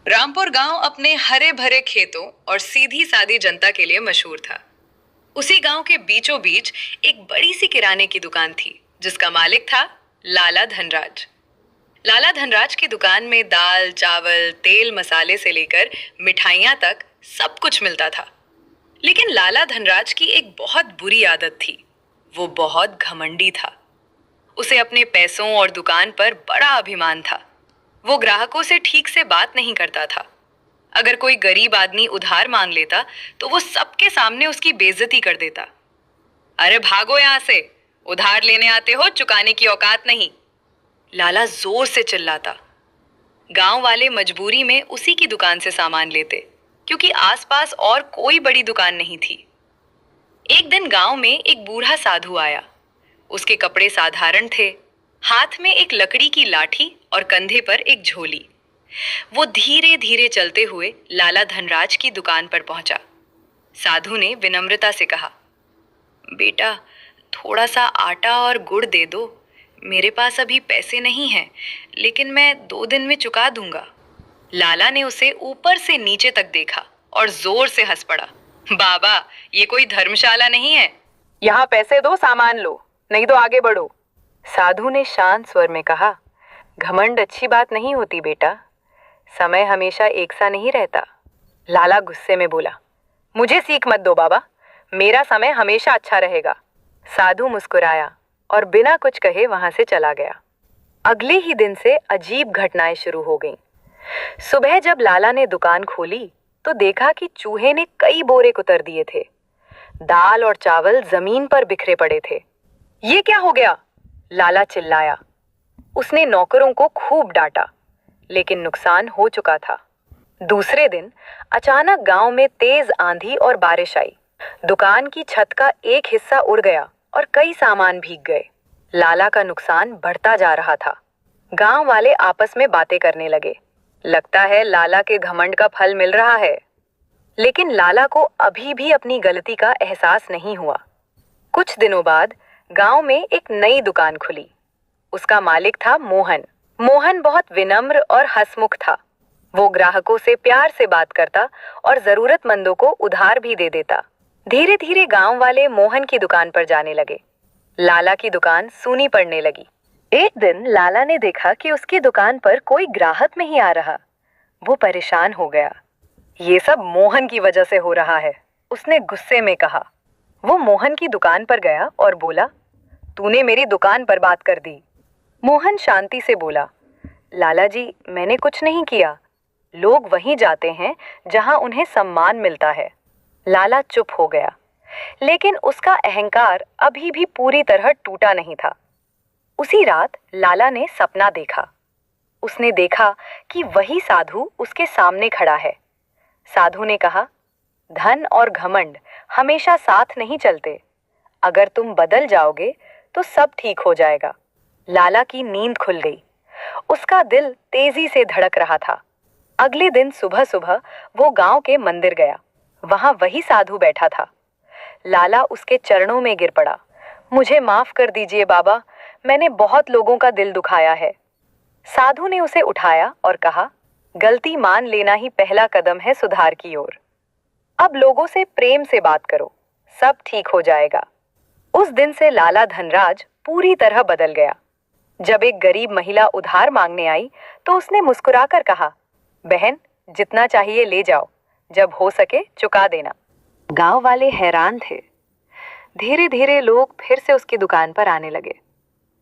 रामपुर गांव अपने हरे भरे खेतों और सीधी सादी जनता के लिए मशहूर था। उसी गांव के बीचों बीच एक बड़ी सी किराने की दुकान थी, जिसका मालिक था लाला धनराज। लाला धनराज की दुकान में दाल, चावल, तेल, मसाले से लेकर मिठाइयां तक सब कुछ मिलता था। लेकिन लाला धनराज की एक बहुत बुरी आदत थी। वो बहुत घमंडी था। उसे अपने पैसों और दुकान पर बड़ा अभिमान था। वो ग्राहकों से ठीक से बात नहीं करता था। अगर कोई गरीब आदमी उधार मांग लेता तो वो सबके सामने उसकी बेइज्जती कर देता। अरे भागो यहां से, उधार लेने आते हो, चुकाने की औकात नहीं, लाला जोर से चिल्लाता। गांव वाले मजबूरी में उसी की दुकान से सामान लेते, क्योंकि आसपास और कोई बड़ी दुकान नहीं थी। एक दिन गांव में एक बूढ़ा साधु आया। उसके कपड़े साधारण थे, हाथ में एक लकड़ी की लाठी और कंधे पर एक झोली। वो धीरे धीरे चलते हुए लाला धनराज की दुकान पर पहुंचा। साधु ने विनम्रता से कहा, बेटा, थोड़ा सा आटा और गुड़ दे दो। मेरे पास अभी पैसे नहीं हैं, लेकिन मैं 2 दिन में चुका दूंगा। लाला ने उसे ऊपर से नीचे तक देखा और जोर से हंस पड़ा। बाबा, ये कोई धर्मशाला नहीं है। यहाँ पैसे दो, सामान लो, नहीं तो आगे बढ़ो। साधु ने शांत स्वर में कहा, घमंड अच्छी बात नहीं होती बेटा। समय हमेशा एक सा नहीं रहता। लाला गुस्से में बोला, मुझे सीख मत दो बाबा, मेरा समय हमेशा अच्छा रहेगा। साधु मुस्कुराया और बिना कुछ कहे वहां से चला गया। अगले ही दिन से अजीब घटनाएं शुरू हो गईं। सुबह जब लाला ने दुकान खोली तो देखा कि चूहे ने कई बोरे कुतर दिए थे। दाल और चावल जमीन पर बिखरे पड़े थे। ये क्या हो गया? लाला चिल्लाया। उसने नौकरों को खूब डांटा, लेकिन नुकसान हो चुका था। दूसरे दिन अचानक गांव में तेज आंधी और बारिश आई। दुकान की छत का एक हिस्सा उड़ गया और कई सामान भीग गए। लाला का नुकसान बढ़ता जा रहा था। गांव वाले आपस में बातें करने लगे। लगता है लाला के घमंड का फल मिल रहा है। लेकिन लाला को अभी भी अपनी गलती का एहसास नहीं हुआ। कुछ दिनों बाद गांव में एक नई दुकान खुली। उसका मालिक था मोहन। मोहन बहुत विनम्र और हंसमुख था। वो ग्राहकों से प्यार से बात करता और जरूरतमंदों को उधार भी दे देता। धीरे धीरे गांव वाले मोहन की दुकान पर जाने लगे। लाला की दुकान सूनी पड़ने लगी। एक दिन लाला ने देखा कि उसकी दुकान पर कोई ग्राहक नहीं आ रहा। वो परेशान हो गया। ये सब मोहन की वजह से हो रहा है, उसने गुस्से में कहा। वो मोहन की दुकान पर गया और बोला, तूने मेरी दुकान बर्बाद कर दी। मोहन शांति से बोला, लाला जी, मैंने कुछ नहीं किया। लोग वहीं जाते हैं जहां उन्हें सम्मान मिलता है। लाला चुप हो गया, लेकिन उसका अहंकार अभी भी पूरी तरह टूटा नहीं था। उसी रात लाला ने सपना देखा। उसने देखा कि वही साधु उसके सामने खड़ा है। साधु ने कहा, धन और घमंड हमेशा साथ नहीं चलते। अगर तुम बदल जाओगे तो सब ठीक हो जाएगा। लाला की नींद खुल गई। उसका दिल तेजी से धड़क रहा था। अगले दिन सुबह सुबह वो गांव के मंदिर गया। वहां वही साधु बैठा था। लाला उसके चरणों में गिर पड़ा। मुझे माफ कर दीजिए बाबा, मैंने बहुत लोगों का दिल दुखाया है। साधु ने उसे उठाया और कहा, गलती मान लेना ही पहला कदम है सुधार की ओर। अब लोगों से प्रेम से बात करो, सब ठीक हो जाएगा। उस दिन से लाला धनराज पूरी तरह बदल गया। जब एक गरीब महिला उधार मांगने आई तो उसने मुस्कुराकर कहा, बहन, जितना चाहिए ले जाओ, जब हो सके चुका देना। गांव वाले हैरान थे। धीरे धीरे लोग फिर से उसकी दुकान पर आने लगे।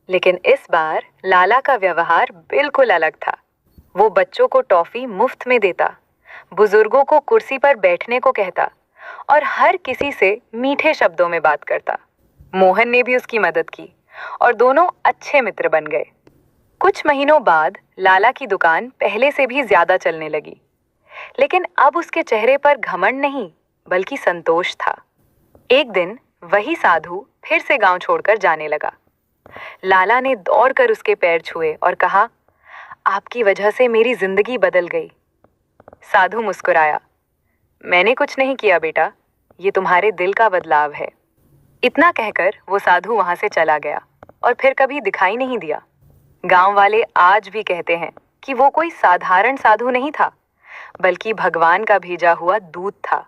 लेकिन इस बार लाला का व्यवहार बिल्कुल अलग था। वो बच्चों को टॉफी मुफ्त में देता, बुजुर्गों को कुर्सी पर बैठने को कहता और हर किसी से मीठे शब्दों में बात करता। मोहन ने भी उसकी मदद की और दोनों अच्छे मित्र बन गए। कुछ महीनों बाद लाला की दुकान पहले से भी ज्यादा चलने लगी। लेकिन अब उसके चेहरे पर घमंड नहीं, बल्कि संतोष था। एक दिन वही साधु फिर से गांव छोड़कर जाने लगा। लाला ने दौड़कर उसके पैर छुए और कहा, आपकी वजह से मेरी जिंदगी बदल गई। साधु मुस्कुराया, मैंने कुछ नहीं किया बेटा, ये तुम्हारे दिल का बदलाव है। इतना कहकर वो साधु वहां से चला गया और फिर कभी दिखाई नहीं दिया। गांव वाले आज भी कहते हैं कि वो कोई साधारण साधु नहीं था, बल्कि भगवान का भेजा हुआ दूत था,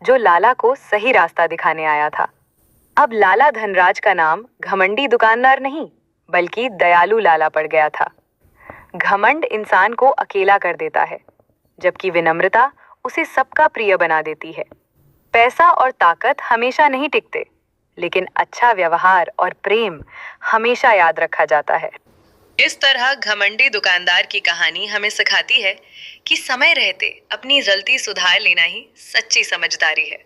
जो लाला को सही रास्ता दिखाने आया था। अब लाला धनराज का नाम घमंडी दुकानदार नहीं, बल्कि दयालु लाला पड़ गया था। घमंड इंसान को अकेला कर देता है, जबकि विनम्रता उसे सबका प्रिय बना देती है। पैसा और ताकत हमेशा नहीं टिकते, लेकिन अच्छा व्यवहार और प्रेम हमेशा याद रखा जाता है। इस तरह घमंडी दुकानदार की कहानी हमें सिखाती है कि समय रहते अपनी गलती सुधार लेना ही सच्ची समझदारी है।